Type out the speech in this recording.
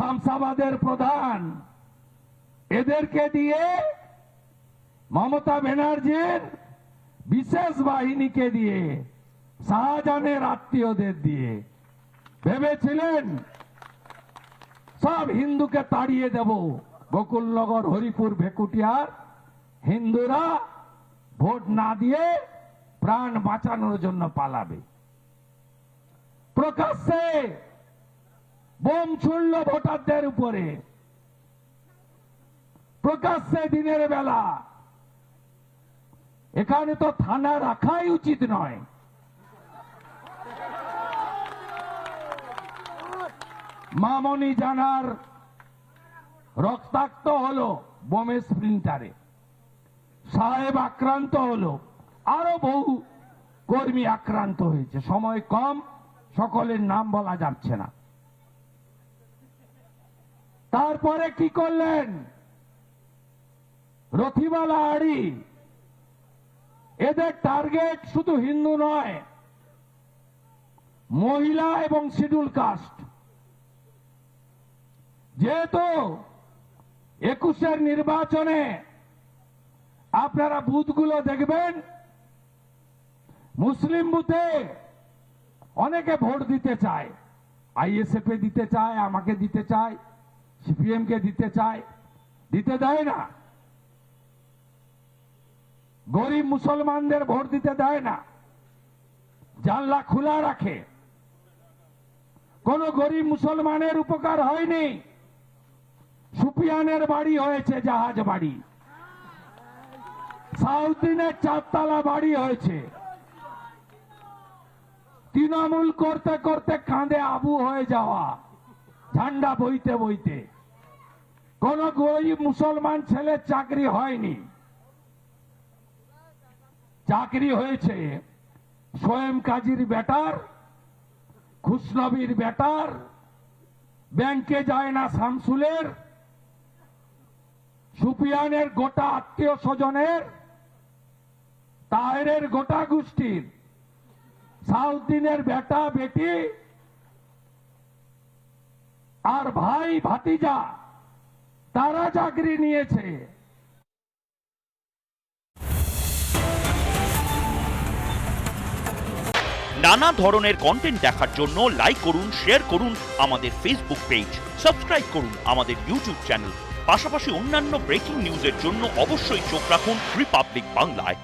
শামসাবাদের প্রধান, এদেরকে দিয়ে মমতা ব্যানার্জির বিশেষ বাহিনীকে দিয়ে, শাহজাহানের আত্মীয়দের দিয়ে ভেবেছিলেন সব হিন্দুকে তাড়িয়ে দেব। গোকুলনগর, হরিপুর, ভেকুটিয়ার হিন্দুরা ভোট না দিয়ে প্রাণ বাঁচানোর জন্য পালাবে। প্রকাশ্যে বোম ছুড়ল ভোটারদের উপরে, প্রকাশ্যে দিনের বেলা। এখানে তো থানা রাখাই উচিত নয়। মামনি জানার রক্তাক্ত হলো বোমের স্প্লিন্টারে, সাহেব আক্রান্ত হলো, আরো বহু কর্মী আক্রান্ত হয়েছে। সময় কম, সকলের নাম বলা যাচ্ছে না। তারপরে কি করলেন? রথিমালা আড়ি, এদের টার্গেট শুধু হিন্দু নয়, মহিলা এবং শিডিউল কাস্ট। যেহেতু 21-এর নির্বাচনে আপনারা বুথগুলো দেখবেন, মুসলিম বুথে অনেকে ভোট দিতে চায়, আইএসএফ এ দিতে চায়, আমাকে দিতে চায়, সিপিএম কে দিতে চায়, দিতে দেয় না। গরিব মুসলমানদের ভোট দিতে দেয় না, জানলা খোলা রাখে। কোন গরিব মুসলমানের উপকার হয়নি। সুফিয়ানের বাড়ি হয়েছে জাহাজ বাড়ি, সাউদ্দিনের 4তলা বাড়ি হয়েছে। তৃণমূল করতে করতে কাঁধে আবু হয়ে যাওয়া, ঝান্ডা বইতে বইতে। কোন গরিব মুসলমান ছেলের চাকরি হয়নি। চাকরি হয়েছে সোয়েম কাজীর বেটার, খুশনবীর বেটার, ব্যাংকে যায় না শামসুলের, সুফিয়ানের গোটা আত্মীয় স্বজনের, তাহেরের গোটা গোষ্ঠীর, সাউদ্দিনের বেটা বেটি আর ভাই ভাতিজা, তারা চাকরি নিয়েছে। নানা ধরনের কন্টেন্ট দেখার জন্য লাইক করুন, শেয়ার করুন আমাদের ফেসবুক পেজ, সাবস্ক্রাইব করুন আমাদের ইউটিউব চ্যানেল। পাশাপাশি অন্যান্য ব্রেকিং নিউজের জন্য অবশ্যই চোখ রাখুন রিপাবলিক বাংলায়।